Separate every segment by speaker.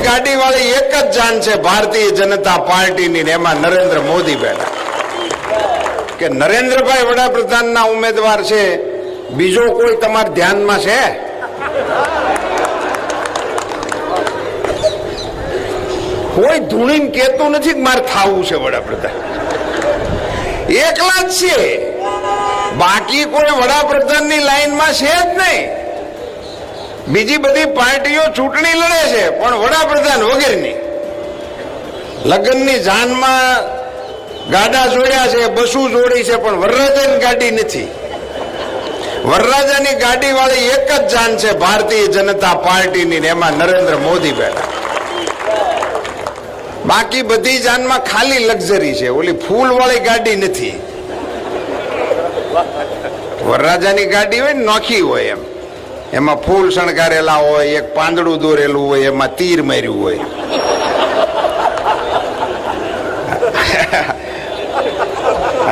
Speaker 1: ગાડી વાળી એક જ જાન છે ભારતીય જનતા પાર્ટીની, એમાં નરેન્દ્ર મોદી બેઠા. કે નરેન્દ્રભાઈ વડાપ્રધાનના ઉમેદવાર છે, બીજો કોઈ તમારા ધ્યાનમાં છે? કોઈ ધૂણીને કહેતું નથી કે મારે થાવું છે વડાપ્રધાન, એકલા જ છે. બાકી કોઈ વડાપ્રધાનની લાઈનમાં છે જ નહીં. બીજી બધી પાર્ટીઓ ચૂંટણી લડે છે પણ વડાપ્રધાન વગેરેની. લગ્નની જાનમાં ગાડા જોડ્યા છે, બસું જોડી છે, પણ વરરાજાની ગાડી નથી. વરરાજાની ગાડી વાળી એક જ જાન છે ભારતીય જનતા પાર્ટીની, એમાં નરેન્દ્ર મોદી બેઠા. બાકી બધી જાનમાં ખાલી લક્ઝરી છે, ઓલી ફૂલ વાળી ગાડી નથી. વરરાજાની ગાડી હોય ને નોખી હોય, એમાં ફૂલ શણગારેલા હોય, એક પાંદડું દોરેલું હોય, એમાં તીર માર્યું હોય.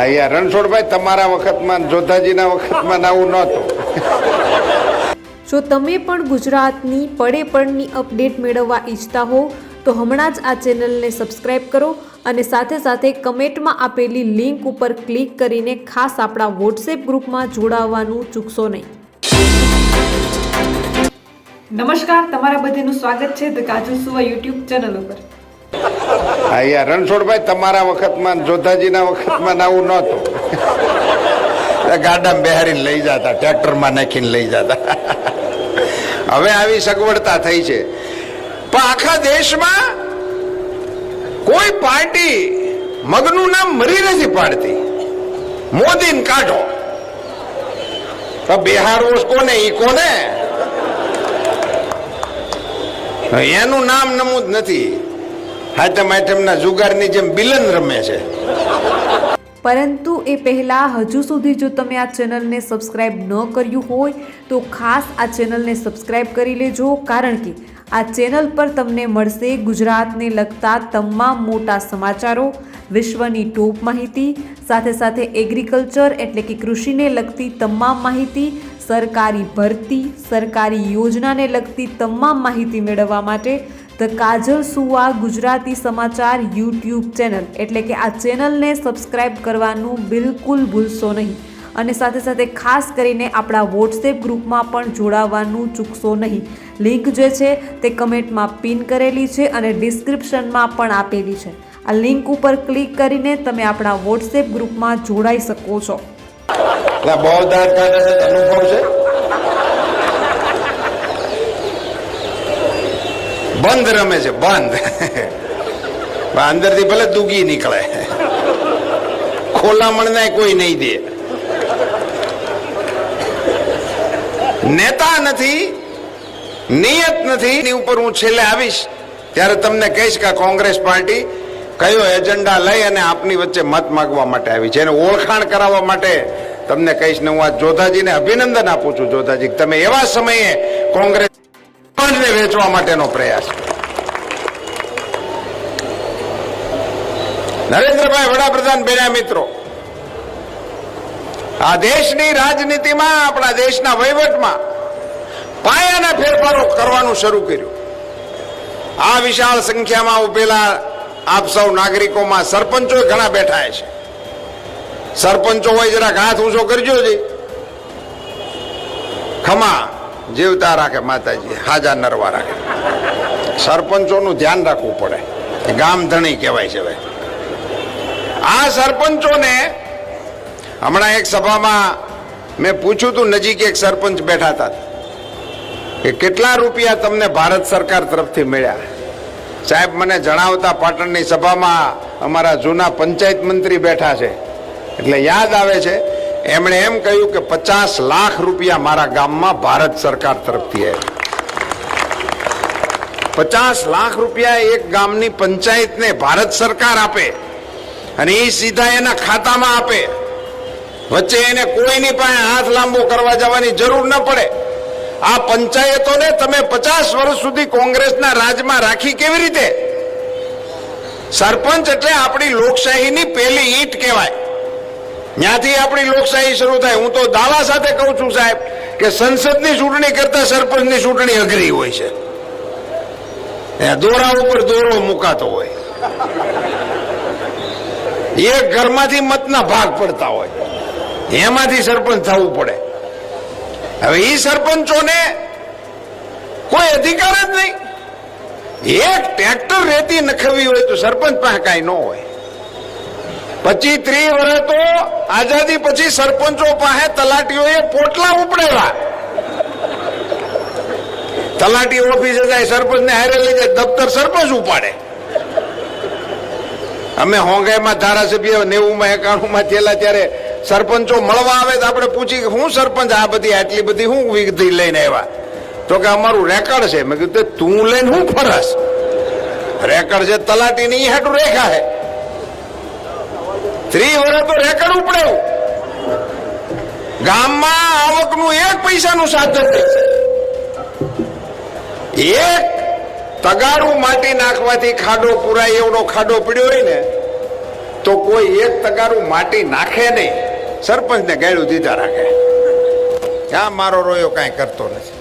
Speaker 1: અહીંયા રણછોડભાઈ તમારા વખતમાં, જોધાજીના વખતમાં આવું નહોતું.
Speaker 2: જો તમે પણ ગુજરાતની પડે પડની અપડેટ મેળવવા ઈચ્છતા હો તો હમણાં જ આ ચેનલને સબસ્ક્રાઇબ કરો અને સાથે સાથે કમેન્ટમાં આપેલી લિંક ઉપર ક્લિક કરીને ખાસ આપણા વોટ્સએપ ગ્રુપમાં જોડાવવાનું ચૂકશો નહીં. નમસ્કાર, તમારા બધાનું સ્વાગત છે ધ કાજલ સુવા યુટ્યુબ ચેનલ ઉપર.
Speaker 1: અહીંયા રણછોડભાઈ તમારા વખતમાં, જોધાજીના વખતમાં આવું નહોતું. ગાડામાં બેહારીને લઈ જતા, ટ્રેક્ટરમાં નાખીને લઈ જતા. હવે આવી સગવડતા થઈ છે. પણ આખા દેશમાં કોઈ પાર્ટી મગનું નામ મરી નથી પાડતી. મોદીને કાઢો તો બિહારો કોને, ઈ કોને? એનું નામ નમૂદ નથી. હાથમ આઠમના જુગારની જેમ બિલન રમે છે.
Speaker 2: પરંતુ એ પહેલાં હજુ સુધી જો તમે આ ચેનલને સબસ્ક્રાઇબ ન કર્યું હોય તો ખાસ આ ચેનલને સબસ્ક્રાઇબ કરી લેજો, કારણ કે આ ચેનલ પર તમને મળશે ગુજરાતને લગતા તમામ મોટા સમાચારો, વિશ્વની ટોપ માહિતી, સાથે સાથે એગ્રીકલ્ચર એટલે કે કૃષિને લગતી તમામ માહિતી, સરકારી ભરતી, સરકારી યોજનાને લગતી તમામ માહિતી મેળવવા માટે ધ કાજલ સુવા ગુજરાતી સમાચાર યુટ્યુબ ચેનલ એટલે કે આ ચેનલને સબસ્ક્રાઇબ કરવાનું બિલકુલ ભૂલશો નહીં. અને સાથે સાથે ખાસ કરીને આપણા વોટ્સએપ ગ્રુપમાં પણ જોડાવાનું ચૂકશો નહીં. લિંક જે છે તે કમેન્ટમાં પિન કરેલી છે અને ડિસ્ક્રિપ્શનમાં પણ આપેલી છે. આ લિંક ઉપર ક્લિક કરીને તમે આપણા વોટ્સએપ ગ્રુપમાં જોડાઈ શકો છો.
Speaker 1: બહુ દાંત કાઢે છે, અનુભવ છે. બંધ રમે છે, બંધ. અંદરથી ભલે દુગી નીકળે, ખોલામણ કોઈ નહીં દે. નેતા નથી, નિયત નથી. એની ઉપર હું છેલ્લે આવીશ ત્યારે તમને કહીશ કે કોંગ્રેસ પાર્ટી કયો એજન્ડા લઈ અને આપની વચ્ચે મત માંગવા માટે આવી છે, એને ઓળખાણ કરાવવા માટે તમને કહીશ. ને હું આ જોધાજીને અભિનંદન આપું છું. જોધાજી, તમે એવા સમયે કોંગ્રેસ વેચવા માટેનો પ્રયાસ. નરેન્દ્રભાઈ વડાપ્રધાન બન્યા મિત્રો, આ દેશની રાજનીતિમાં, આપણા દેશના વહીવટમાં પાયાના ફેરફારો કરવાનું શરૂ કર્યું. આ વિશાળ સંખ્યામાં ઉભેલા આપ સૌ નાગરિકોમાં સરપંચો ઘણા બેઠા છે. સરપંચો હોય જરાક હાથ ઊંચો કરજો જી. ખમા જીવતા રાખે માતાજી, હાજા નરવા રાખે. સરપંચોનું ધ્યાન રાખવું પડે, ગામ ધણી કહેવાય છે. ભાઈ, આ સરપંચોને હમણાં એક સભામાં મેં પૂછ્યું હતું, નજીક એક સરપંચ બેઠા હતા કે કેટલા રૂપિયા તમને ભારત સરકાર તરફથી મળ્યા? સાહેબ મને જણાવતા પાટણની સભામાં અમારા જૂના પંચાયત મંત્રી બેઠા છે એટલે યાદ આવે છે. એમણે એમ કહ્યું કે 50 લાખ રૂપિયા મારા ગામમાં ભારત સરકાર તરફથી આવ્યા. 50 લાખ રૂપિયા એક ગામની પંચાયતને ભારત સરકાર આપે અને એ સીધા એના ખાતામાં આપે. વચ્ચે એને કોઈની પાસે હાથ લાંબો કરવા જવાની જરૂર ન પડે. આ પંચાયતોને તમે 50 વર્ષ સુધી કોંગ્રેસના રાજમાં રાખી કેવી રીતે? સરપંચ એટલે આપણી લોકશાહીની પહેલી ઈંટ કહેવાય. ત્યાંથી આપણી લોકશાહી શરૂ થાય. હું તો દાવા સાથે કહું છું સાહેબ કે સંસદની ચૂંટણી કરતા સરપંચની ચૂંટણી અઘરી હોય છે. દોરા ઉપર દોરો મુકાતો હોય, એક ઘરમાંથી મતના ભાગ પડતા હોય, એમાંથી સરપંચ થવું પડે. હવે એ સરપંચોને કોઈ અધિકાર જ નહીં. એક ટ્રેક્ટર રેતી નખવી હોય તો સરપંચ પાસે કાંઈ ન હોય. 25-30 વર્ષ તો આઝાદી પછી સરપંચો પાસે તલાટીઓએ પોટલા ઉપડેલા. તલાટી ઓફિસે જાય, સરપંચ ને હારે લઈ જાય, દફતર સરપંચ ઉપાડે. અમે હોંગાઈમાં ધારાસભ્ય 90માં 91માં થયેલા ત્યારે સરપંચો મળવા આવે તો આપણે પૂછી કે હું સરપંચ આ બધી આટલી બધી હું વિગતિ લઈને આવ્યા? તો કે અમારું રેકર્ડ છે. મેં કીધું તું લઈને હું ફરસ? રેકર્ડ છે તલાટી ની હાટું રેખા હે. 30 વર્ષ તો રેકર્ડ ઉપડ્યું. ગામમાં આવકનું 1 પૈસાનું સાધન નહીં. એક તગારું માટી નાખવાથી ખાડો પુરાય એવડો ખાડો પડ્યો હોય ને તો કોઈ એક તગારું માટી નાખે નહીં, સરપંચ ને ગાળું દીધા રાખે. આ મારો રોયો કાંઈ કરતો નથી.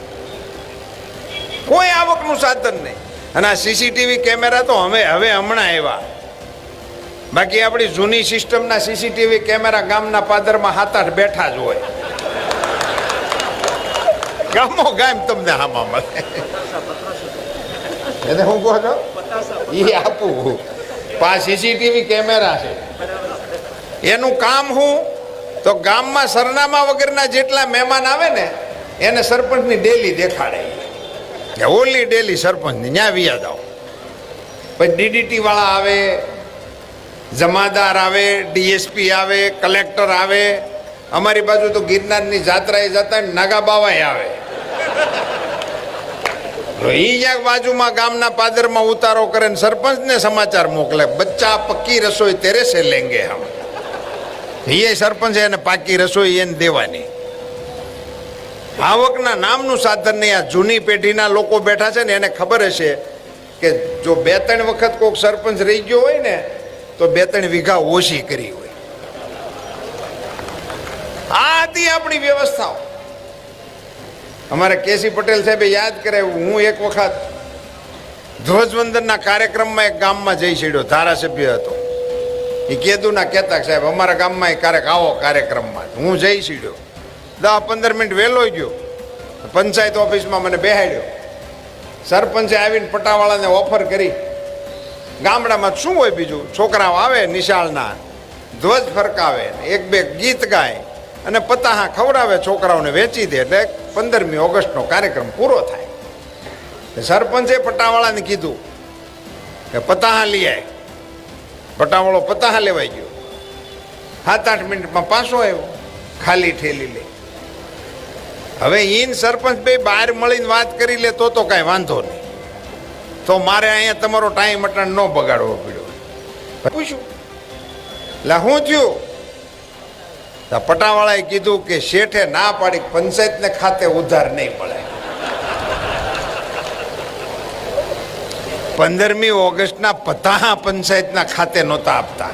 Speaker 1: કોઈ આવકનું સાધન નહીં. અને આ સીસીટીવી કેમેરા તો હમણાં આવ્યા. બાકી આપણી જૂની સિસ્ટમના સીસીટીવી કેમેરા ગામના પાદરમાં 7-8 બેઠા જ હોય. ગામો ગામ તમને આમાં મળે. એને હું કહો છો એ આપું. 5 સીસીટીવી કેમેરા છે. એનું કામ શું? તો ગામમાં સરનામા વગરના જેટલા મહેમાન આવે ને એને સરપંચની ડેલી દેખાડે. ઓલી ડેલી સરપંચની ન્યા વિયા જાઓ. પછી ડીડીટી વાળા આવે, જમાદાર આવે, ડીએસપી આવે, કલેક્ટર આવે. અમારી બાજુ તો ગિરનારની જાત્રાએ જતા નાગા બાવાય આવે. ઈ જ્યાં બાજુમાં ગામના પાદરમાં ઉતારો કરે ને સરપંચને સમાચાર મોકલે, બચ્ચા પક્કી રસોઈ તેરે સે લેંગે હમ. એ સરપંચ એને પાકી રસોઈ એને દેવાની. આવકના નામનું સાધન નહીં. આ જૂની પેઢીના લોકો બેઠા છે ને એને ખબર હશે કે જો 2-3 વખત કોઈક સરપંચ રહી ગયો હોય ને તો 2-3 વીઘા ઓછી કરી હોય. આ હતી આપણી વ્યવસ્થાઓ. અમારે કેસી પટેલ સાહેબે યાદ કરે, હું એક વખત ધ્વજવંદનના કાર્યક્રમમાં એક ગામમાં જઈ છેડ્યો, ધારાસભ્ય હતો. એ કેદુના કહેતા સાહેબ અમારા ગામમાં ક્યારેક આવો કાર્યક્રમમાં. હું જઈ છેડ્યો, 10-15 મિનિટ વહેલો ગયો. પંચાયત ઓફિસમાં મને બેહાડ્યો. સરપંચે આવીને પટાવાળાને ઓફર કરી. ગામડામાં શું હોય બીજું, છોકરાઓ આવે નિશાળના, ધ્વજ ફરકાવે, 1-2 ગીત ગાય અને પતાહા ખવડાવે, છોકરાઓને વેચી દે એટલે 15મી ઓગસ્ટનો કાર્યક્રમ પૂરો થાય. સરપંચે પટાવાળાને કીધું કે પતાહા લઈ આય. પટાવાળો પતાહા લેવાઈ ગયો. 7-8 મિનિટમાં પાછો આવ્યો ખાલી ઠેલી લઈ. હવે ઈન સરપંચ બે બહાર મળીને વાત કરી લે તો કાંઈ વાંધો નહીં. તો મારે અહીંયા તમારો ટાઈમ અટણ ન બગાડવો પડ્યો. પૂછ્યું એટલે શું થયું? પટાવાળાએ કીધું કે શેઠે ના પાડી, પંચાયતને ખાતે ઉધાર નહીં મળે. 15મી ઓગસ્ટના પતાહા પંચાયતના ખાતે નહોતા આપતા.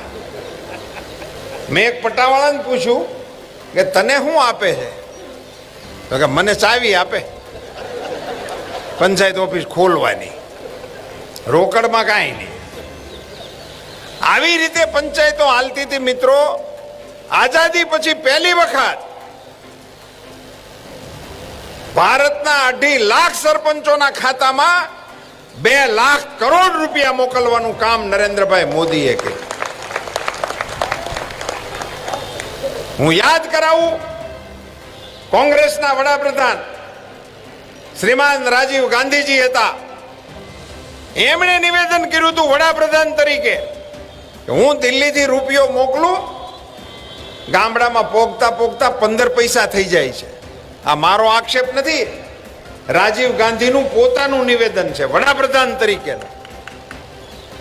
Speaker 1: મેં એક પટાવાળાને પૂછ્યું કે તને શું આપે છે? તો કે મને ચાવી આપે પંચાયત ઓફિસ ખોલવાની, રોકડમાં કાંઈ નહીં. આવી રીતે પંચાયતો હાલતી હતી મિત્રો. આઝાદી પછી પહેલી વખત ભારતના 2.5 લાખ સરપંચોના ખાતામાં 2 લાખ કરોડ રૂપિયા મોકલવાનું કામ નરેન્દ્રભાઈ મોદીએ કર્યું. હું યાદ કરાવું, કોંગ્રેસના વડાપ્રધાન શ્રીમાન રાજીવ ગાંધીજી હતા. એમણે નિવેદન કર્યું હતું વડાપ્રધાન તરીકે કે હું દિલ્હીથી રૂપિયો મોકલું, ગામડામાં પોગતા પોગતા 15 પૈસા થઈ જાય છે. આ મારો આક્ષેપ નથી, રાજીવ ગાંધીનું પોતાનું નિવેદન છે વડાપ્રધાન તરીકેનું.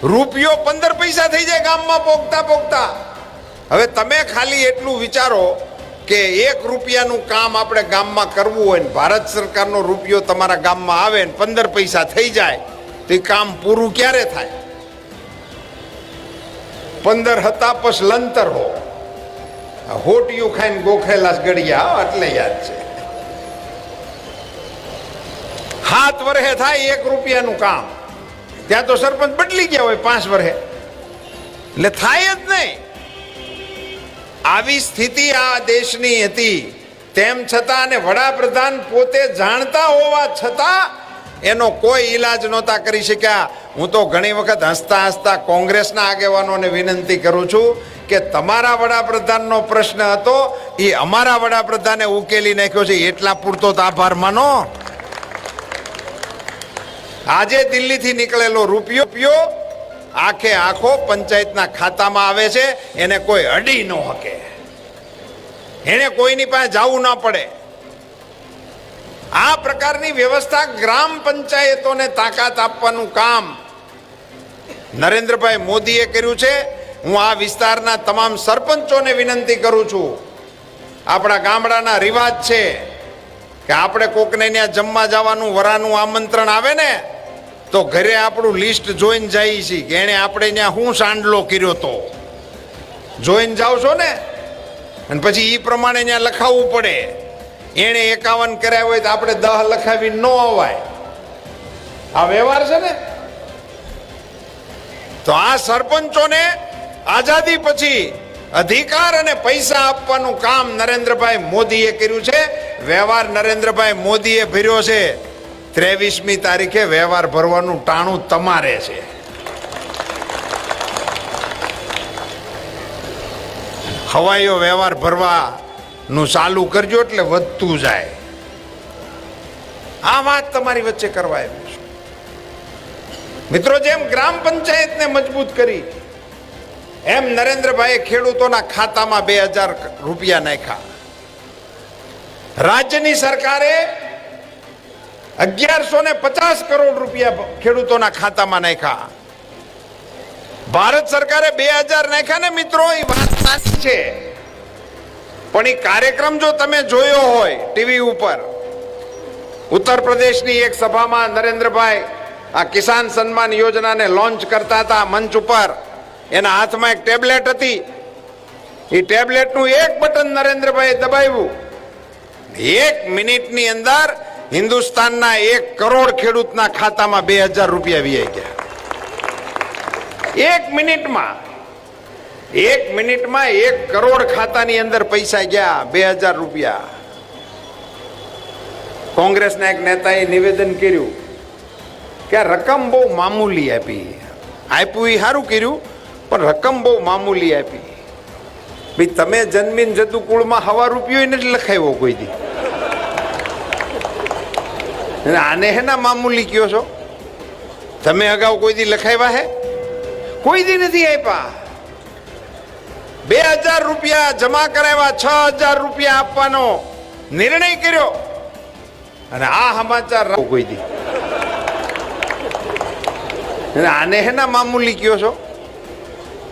Speaker 1: રૂપિયો 15 પૈસા થઈ જાય ગામમાં પોગતા પોગતા. હવે તમે ખાલી એટલું વિચારો કે 1 રૂપિયાનું કામ આપણે ગામમાં કરવું હોય ને ભારત સરકારનો રૂપિયો તમારા ગામમાં આવે ને 15 પૈસા થઈ જાય તો એ કામ પૂરું ક્યારે થાય? 15 હતા પછી લંતર હો, હોટિયું ખાઈને ગોખેલા ગળિયા, એટલે યાદ છે. 7 વર્ષે થાય 1 રૂપિયાનું કામ. ત્યાં તો સરપંચ બદલી ગયા હોય 5 વર્ષે, એટલે થાય જ નહીં. આવી સ્થિતિ આ દેશની હતી. તેમ છતાં અને વડાપ્રધાન પોતે જાણતા હોવા છતાં એનો કોઈ ઈલાજ નહોતા કરી શક્યા. હું તો ઘણી વખત હસતા હસતા કોંગ્રેસના આગેવાનોને વિનંતી કરું છું કે તમારા વડાપ્રધાનનો પ્રશ્ન હતો એ અમારા વડાપ્રધાને ઉકેલી નાખ્યો છે, એટલા પૂરતો તો આભાર માનો. આજે દિલ્હીથી નીકળેલો રૂપિયો આખે આખો પંચાયતના ખાતામાં આવે છે, એને કોઈ અડી ન શકે, એને કોઈની પાસે જવું ના પડે. આ પ્રકારની વ્યવસ્થા ગ્રામ પંચાયતોને તાકાત આપવાનું કામ નરેન્દ્રભાઈ મોદીએ કર્યું છે. હું આ વિસ્તારના તમામ સરપંચોને વિનંતી કરું છું, આપણા ગામડાના રિવાજ છે કે આપણે કોકને ત્યાં જમવા જવાનું વરાનું આમંત્રણ આવે ને તો ઘરે આપણું લિસ્ટ જોઈને જઈએ છીએ કે એને આપણે ત્યાં શું સાંડલો કર્યો તો જોઈને જાવ છો ને, અને પછી એ પ્રમાણે ત્યાં લખાવવું પડે. એને 51 કર્યા હોય તો આપણે 10 લખાવી ન અવાય. આ વ્યવહાર છે ને. તો આ સરપંચોને આઝાદી પછી અધિકાર અને પૈસા આપવાનું કામ નરેન્દ્રભાઈ મોદીએ કર્યું છે. વ્યવહાર નરેન્દ્રભાઈ મોદીએ ભર્યો છે. 23મી તારીખે વ્યવહાર ભરવાનું ટાણું તમારે છે. હવાઈઓ વ્યવહાર ભરવાનું ચાલુ કરજો એટલે વધતું જાય. આ વાત તમારી વચ્ચે કરવા આવ્યું છે. મિત્રો, જેમ ગ્રામ પંચાયતને મજબૂત કરી એમ નરેન્દ્રભાઈએ ખેડૂતોના ખાતામાં 2000 રૂપિયા નાખ્યા. રાજ્યની સરકારે 1150 કરોડ રૂપિયા ખેડૂતોના ખાતામાં નાખ્યા. ભારત સરકારે 2000 નાખ્યા ને મિત્રો, એ વાત સાચી છે. પણ એ કાર્યક્રમ જો તમે જોયો હોય ટીવી ઉપર, ઉત્તર પ્રદેશની એક સભામાં નરેન્દ્રભાઈ આ કિસાન સન્માન યોજનાને લોન્ચ કરતા હતા મંચ ઉપર, એના હાથમાં એક ટેબ્લેટ હતી. એ ટેબ્લેટનું એક બટન નરેન્દ્રભાઈએ દબાવ્યું, 1 મિનિટની અંદર હિન્દુસ્તાનના 1 કરોડ ખેડૂતના ખાતામાં 2000 રૂપિયા વીઆઈ ગયા. 1 મિનિટમાં 1 કરોડ ખાતાની અંદર પૈસા ગયા, 2000 રૂપિયા. કોંગ્રેસના એક નેતાએ નિવેદન કર્યું કે આ રકમ બહુ મામૂલી આપી. આપ્યું એ સારું કર્યું, પણ રકમ બહુ મામૂલી આપી. ભાઈ, તમે જન્મીન જદુકુળમાં હવા રૂપિયો નથી લખાવ્યો કોઈ દી. આને હેના મામૂલી કયો છો? તમે અગાઉ કોઈ દી લખાવ્યા હે? કોઈ દી નથી આપ્યા. 2000 રૂપિયા જમા કરાવ્યા, 6000 રૂપિયા આપવાનો નિર્ણય કર્યો, અને આ સમાચાર કોઈ દી. આને હેના મામૂલી કયો છો?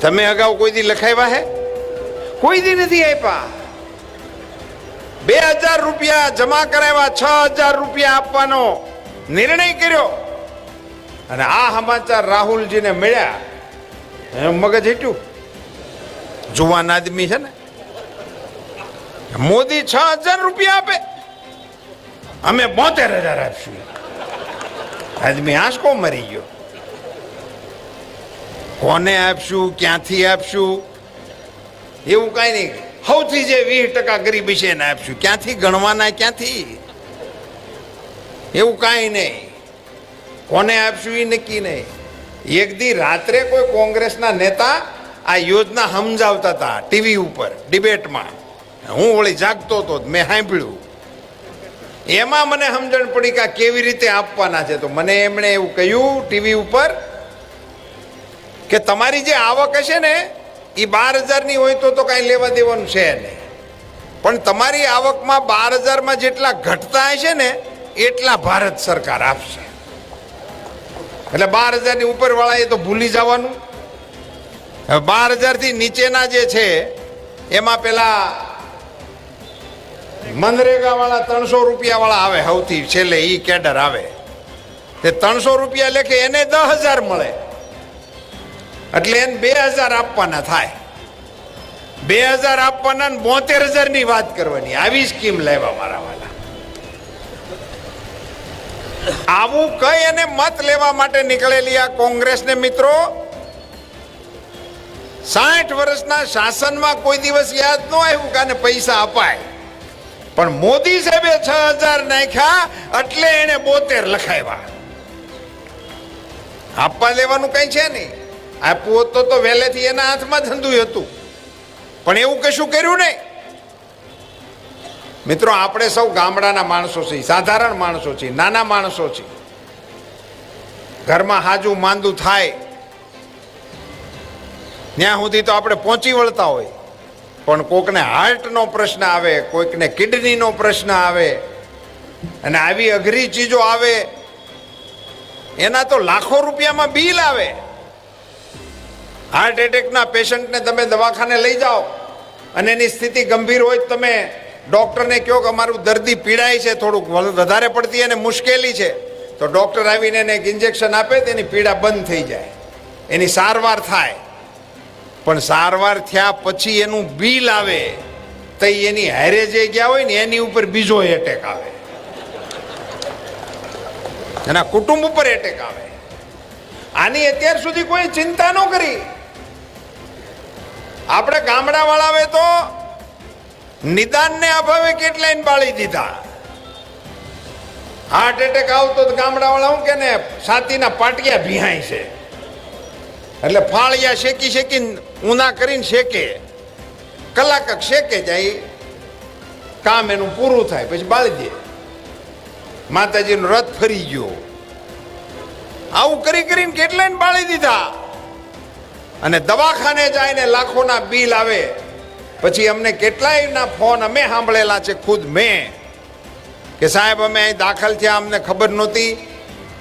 Speaker 1: તમે અગાઉ કોઈ દી લખાવ્યા હે? કોઈ દી નથી આપ્યા. 2000 રૂપિયા જમા કરાવ્યા, 6000 રૂપિયા આપવાનો નિર્ણય કર્યો, અને આ સમાચાર રાહુલજીને મળ્યા. મગજ હેઠું જુવાન આદમી છે ને. મોદી 6000 રૂપિયા આપે, અમે 72000 આપશું. આદમી આંસકો મરી ગયો. કોને આપશું, ક્યાંથી આપશું, એવું કઈ નહીં. સૌથી જે 20% ગરીબી છે એને આપશું. ક્યાંથી ગણવાના, ક્યાંથી? એવું કાંઈ નહીં. કોને આપશું એ નક્કી નહીં. એક દી રાત્રે કોઈ કોંગ્રેસના નેતા આ યોજના સમજાવતા હતા ટીવી ઉપર ડિબેટમાં. હું વળી જાગતો હતો, મેં સાંભળ્યું. એમાં મને સમજણ પડી કે કેવી રીતે આપવાના છે. તો મને એમણે એવું કહ્યું ટીવી ઉપર કે તમારી જે આવક હશે ને એ 12000ની હોય તો કાંઈ લેવા દેવાનું છે નહીં, પણ તમારી આવકમાં 12000માં જેટલા ઘટતા હશે ને એટલા ભારત સરકાર આપશે. એટલે 12000ની ઉપરવાળાએ તો ભૂલી જવાનું. 12000થી નીચેના જે છે એમાં પેલા મનરેગા વાળા 300 રૂપિયા વાળા આવે, સૌથી છેલ્લે ઈ કેડર આવે. તે 300 રૂપિયા લેખે એને 10000 મળે, એટલે એને 2000 આપવાના થાય. 2000 આપવાના, 72000 ની વાત કરવાની. આવી સ્કીમ લેવા મારા વાલા. આવું કઈ અને મત લેવા માટે નીકળેલી આ કોંગ્રેસને મિત્રો 60 વર્ષના શાસનમાં કોઈ દિવસ યાદ ન આવ્યું કે આને પૈસા અપાય, પણ મોદી સાહેબે 6000 નાખ્યા એટલે એને 72 લખાવ્યા. આપવા લેવાનું કઈ છે નહીં. આપવું હોત તો વહેલેથી એના હાથમાં ધંધું હતું, પણ એવું કશું કર્યું નહીં. મિત્રો, આપણે સૌ ગામડાના માણસો છીએ, સાધારણ માણસો છીએ, નાના માણસો છીએ. ઘરમાં હાજુ માંદું થાય ત્યાં સુધી તો આપણે પહોંચી વળતા હોય, પણ કોકને હાર્ટનો પ્રશ્ન આવે, કોઈકને કિડનીનો પ્રશ્ન આવે, અને આવી અઘરી ચીજો આવે એના તો લાખો રૂપિયામાં બિલ આવે. હાર્ટ એટેકના પેશન્ટને તમે દવાખાને લઈ જાઓ અને એની સ્થિતિ ગંભીર હોય, તમે ડોક્ટરને કહો કે અમારું દર્દી પીડાય છે, થોડુંક વધારે પડતી અને મુશ્કેલી છે, તો ડોક્ટર આવીને એને એક ઇન્જેક્શન આપે, તેની પીડા બંધ થઈ જાય, એની સારવાર થાય. પણ સારવાર થયા પછી એનું બિલ આવે તો એની હારે જે ગયા હોય ને એની ઉપર બીજો એટેક આવે, એના કુટુંબ ઉપર એટેક આવે. આની અત્યાર સુધી કોઈ ચિંતા ન કરી. આપણે ગામડા વાળાએ તો નિદાનને અભાવે કેટલાય બાળી દીધા. હાર્ટ એટેક આવતો તો ગામડા વાળા શું કે ને, છાતીના પાટિયા ભીહાય છે, એટલે ફાળિયા શેકી શેકીને ઊના કરીને શેકે, કલાક શેકે જાય, કામ એનું પૂરું થાય, પછી બાળી દે. માતાજીનો રથ ફરી ગયો. આવું કરી કરીને કેટલાય બાળી દીધા. અને દવાખાને જાય ને લાખોના બિલ આવે. પછી અમને કેટલાયના ફોન અમે સાંભળેલા છે, ખુદ મેં, કે સાહેબ અમે અહીં દાખલ થયા, અમને ખબર નહોતી,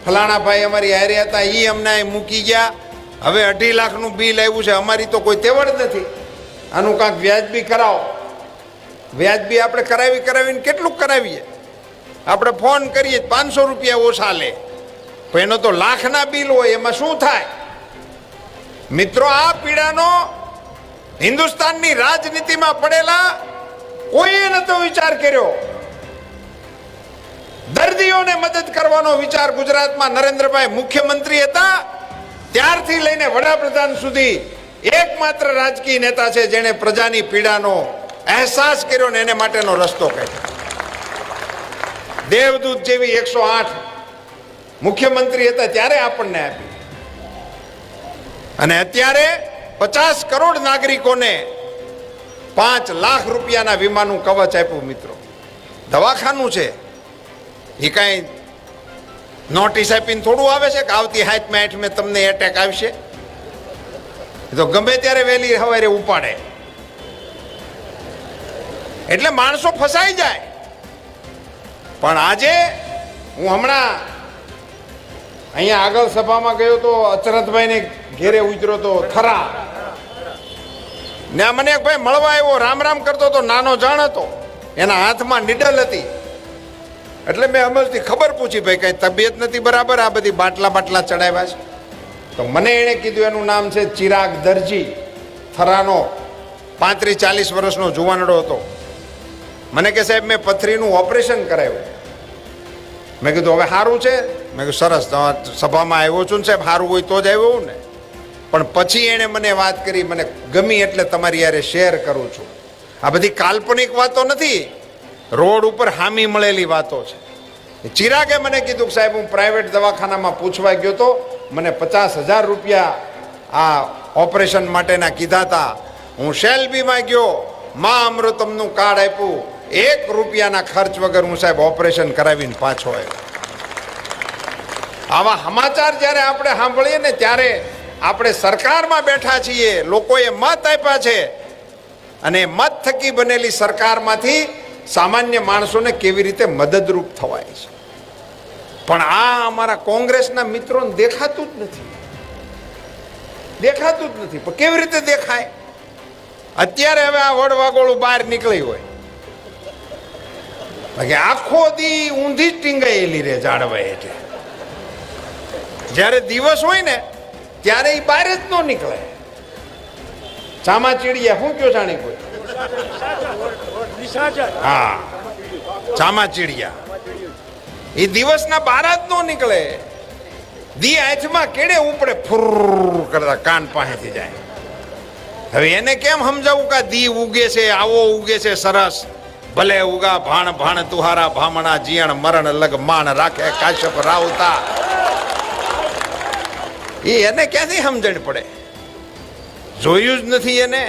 Speaker 1: ફલાણા ભાઈ અમારી હારે હતા, એ અમને અહીં મૂકી ગયા, હવે 2.5 લાખનું બિલ આવ્યું છે, અમારી તો કોઈ તેવડ નથી, આનું કાંઈક વ્યાજબી કરાવો. વ્યાજબી આપણે કરાવીને કેટલું કરાવીએ? આપણે ફોન કરીએ 500 રૂપિયા ઓછા લે, પણ એનો તો લાખના બિલ હોય, એમાં શું થાય? મિત્રો, આ પીડાનો હિન્દુસ્તાનની રાજનીતિમાં પડેલા કોઈએ નતો વિચાર કર્યો. દર્દીઓને મદદ કરવાનો વિચાર ગુજરાતમાં નરેન્દ્રભાઈ મુખ્યમંત્રી હતા ત્યારથી લઈને વડાપ્રધાન સુધી એકમાત્ર રાજકીય નેતા છે જેણે પ્રજાની પીડાનો અહેસાસ કર્યો ને એને માટેનો રસ્તો કાઢ્યો. દેવદૂત જેવી 108 મુખ્યમંત્રી હતા ત્યારે આપણને આપી, અને અત્યારે 50 કરોડ નાગરિકોને 5 લાખ રૂપિયાના વીમાનું કવચ આપ્યું. મિત્રો, દવાખાનું છે એ કાંઈ નોટિસ આપીને થોડું આવે છે કે આવતી 7 તમને એટેક આવશે? તો ગમે ત્યારે વહેલી સવારે ઉપાડે. એટલે માણસો ફસાઈ જાય. પણ આજે હું હમણાં અહીંયા આગળ સભામાં ગયો તો અચરતભાઈને ઘેરે ઉતર્યો તો થરા, ને મને એક ભાઈ મળવા આવ્યો, રામ રામ કરતો તો, નાનો જાણ હતો, એના હાથમાં નીડલ હતી. એટલે મેં અમલથી ખબર પૂછી, ભાઈ કઈ તબિયત નથી બરાબર, આ બધી બાટલા ચડાવ્યા છે? તો મને એણે કીધું એનું નામ છે ચિરાગ દરજી, થરાનો 35-40 વર્ષનો જુવાનડો હતો. મને કે સાહેબ મેં પથરીનું ઓપરેશન કરાવ્યું. મેં કીધું હવે સારું છે? મેં કીધું સરસ, સભામાં આવ્યો છું ને સાહેબ, સારું હોય તો જ આવ્યો ને. પણ પછી એણે મને વાત કરી, મને ગમી એટલે તમારી યારે શેર કરું છું. આ બધી કાલ્પનિક વાતો નથી, રોડ ઉપર હામી મળેલી વાતો છે. ચિરાગે મને કીધું કે સાહેબ હું પ્રાઇવેટ દવાખાનામાં પૂછવા ગયો તો, મને 50,000 રૂપિયા આ ઓપરેશન માટેના કીધા હતા. હું શેલબીમાં ગયો, મા અમૃતમનું કાર્ડ આપ્યું, 1 રૂપિયાના ખર્ચ વગર હું સાહેબ ઓપરેશન કરાવીને પાછો આવ્યો. આવા સમાચાર જ્યારે આપણે સાંભળીએ ને ત્યારે આપણે સરકારમાં બેઠા છીએ, લોકોએ મત આપ્યા છે, અને મત થકી બનેલી સરકારમાંથી સામાન્ય માણસોને કેવી રીતે મદદરૂપ થવાય છે. પણ આ અમારા કોંગ્રેસના મિત્રોને દેખાતું જ નથી. પણ કેવી રીતે દેખાય? અત્યારે હવે આ વડવાગોળું બહાર નીકળી હોય, બાકી આખો દી ઊંધી જ ટીંગાયેલી રહે ઝાડવા. એટલે જ્યારે દિવસ હોય ને ત્યારે એ બહાર જ ન નીકળે. ચામાચીડિયા શું કયો જાણી કોઈ? હા, ચામાચીડિયા એ દિવસના 12 જ ન નીકળે. દી આંચમાં કેડે ઉપડે ફુર કરતા કાન પાસેથી જાય. હવે એને કેમ સમજાવું કે દી ઉગે છે, આવો ઉગે છે સરસ, ભલે ઉગા ભાણ ભાણ તુહારા ભામણા જીયણ મરણ લગ માણ રાખે કાશ્યપ રાવતા. એને ક્યાંથી સમજણ પડે? જોયું જ નથી એને.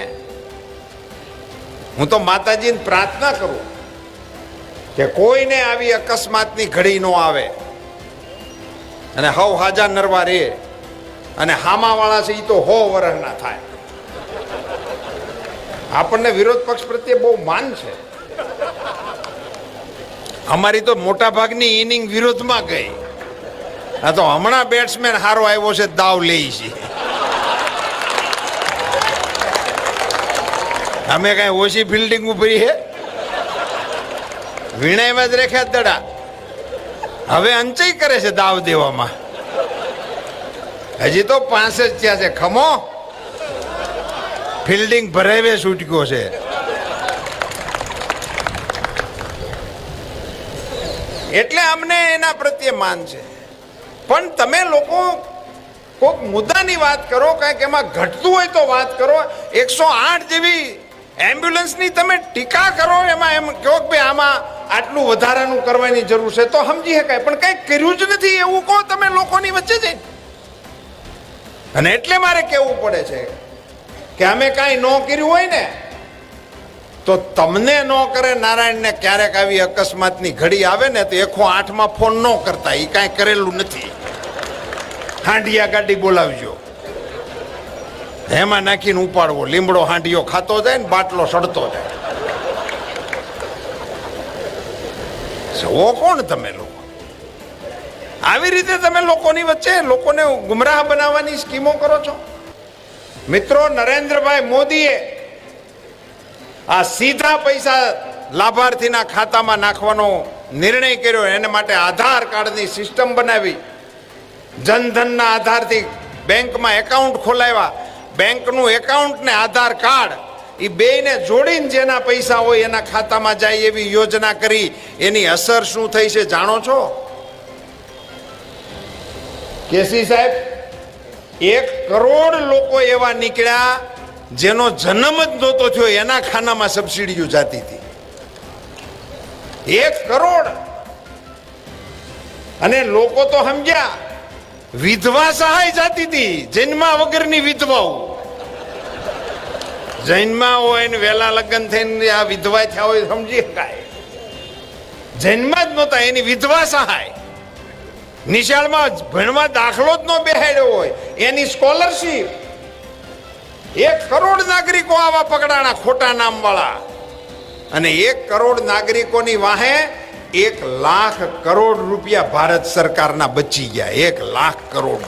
Speaker 1: હું તો માતાજીને પ્રાર્થના કરું કે કોઈને આવી અકસ્માતની ઘડી નો આવે અને હવ હાજા નરવા રે, અને હામાવાળા છે એ તો 100 વર્ષના થાય. આપણને વિરોધ પક્ષ પ્રત્યે બહુ માન છે. અમારી તો મોટા ભાગની ઇનિંગ વિરોધમાં ગઈ. આ તો હમણાં બેટ્સમેન હારો આવ્યો છે, દાવ લે છે. અમે કઈ ઓછી ફિલ્ડિંગ ઉભરી હે? વીણાઈમાં જ રેખ્યા દડા. હવે અંચઈ કરે છે દાવ દેવામાં. હજી તો 5 જ થયા છે. ખમો, ફિલ્ડિંગ ભરાવે છૂટક્યો છે. એટલે અમને એના પ્રત્યે માન છે. પણ તમે લોકો કોઈક મુદ્દાની વાત કરો, કાંઈક એમાં ઘટતું હોય તો વાત કરો. 108 જેવી એમ્બ્યુલન્સની તમે ટીકા કરો, એમાં એમ કહો કે ભાઈ આમાં આટલું વધારાનું કરવાની જરૂર છે, તો સમજી શકાય. પણ કંઈ કર્યું જ નથી એવું કહો તમે લોકોની વચ્ચે જઈને. અને એટલે મારે કહેવું પડે છે કે અમે કાંઈ ન કર્યું હોય ને તો તમને ન કરે. નારાયણને ક્યારેક આવી અકસ્માતની ઘડી આવે ને તો 108માં ફોન ન કરતા, એ કાંઈ કરેલું નથી. હાંડિયા ગાડી બોલાવજો, એમાં નાખીને ઉપાડવો. લીમડો હાંડિયો ખાતો જાય ને બાટલો સડતો જાય. સવો કોણ તમે લોકો? આવી રીતે તમે લોકોની વચ્ચે લોકોને ગુમરાહ બનાવવાની સ્કીમો કરો છો. મિત્રો, નરેન્દ્રભાઈ મોદીએ આ સીધા પૈસા લાભાર્થીના ખાતામાં નાખવાનો નિર્ણય કર્યો. એને માટે આધાર કાર્ડની સિસ્ટમ બનાવી, જનધનના આધારથી બેંકમાં એકાઉન્ટ ખોલાવ્યા. બેંકનું એકાઉન્ટ ને આધાર કાર્ડ એ બેયને જોડીને જેના પૈસા હોય એના ખાતામાં જાય એવી યોજના કરી. એની અસર શું થઈ છે જાણો છો? કેસી સાહેબ, 1 કરોડ લોકો એવા નીકળ્યા જેનો જન્મ જ નહોતો થયો, એના ખાનામાં સબસિડીઓ જાતી હતી. 1 કરોડ. અને લોકો તો સમજ્યા વિધવા સહાય જાતી હતી, જન્મા વગરની વિધવાઓ. જન્મા હોય ને વેલા લગ્ન થઈને આ વિધવા થયા હોય સમજી શકાય. જન્મા જ નહોતા, એની વિધવા સહાય. નિશાળમાં ભણવા દાખલો જ ન બેહાડ્યો હોય એની સ્કોલરશીપ. 1 કરોડ નાગરિકો આવા પકડાણા ખોટા નામ વાળા. અને 1 કરોડ નાગરિકોની વાહે 1 લાખ કરોડ રૂપિયા ભારત સરકારના બચી ગયા. 1 લાખ કરોડ.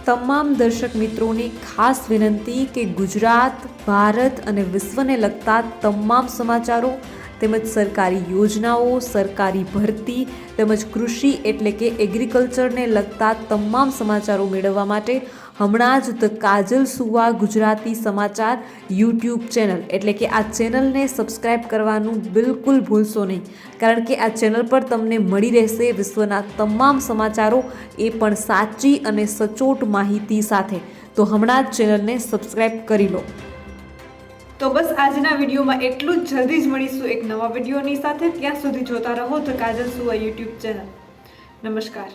Speaker 2: તમામ દર્શક મિત્રોને ખાસ વિનંતી કે ગુજરાત, ભારત અને વિશ્વને લગતા તમામ સમાચારો તેમજ સરકારી યોજનાઓ, સરકારી ભરતી તેમજ કૃષિ એટલે કે એગ્રીકલ્ચરને લગતા તમામ સમાચારો મેળવવા માટે હમણાં જ ધ કાજલ સુવા ગુજરાતી સમાચાર યુટ્યુબ ચેનલ એટલે કે આ ચેનલને સબસ્ક્રાઈબ કરવાનું બિલકુલ ભૂલશો નહીં. કારણ કે આ ચેનલ પર તમને મળી રહેશે વિશ્વના તમામ સમાચારો, એ પણ સાચી અને સચોટ માહિતી સાથે. તો હમણાં જ ચેનલને સબસ્ક્રાઈબ કરી લો.
Speaker 3: તો બસ આજના વિડીયોમાં એટલું જ. જલ્દી જ મળીશું એક નવા વિડીયોની સાથે. ત્યાં સુધી જોતા રહો ધ કાજલ સુવા યુટ્યુબ ચેનલ. નમસ્કાર.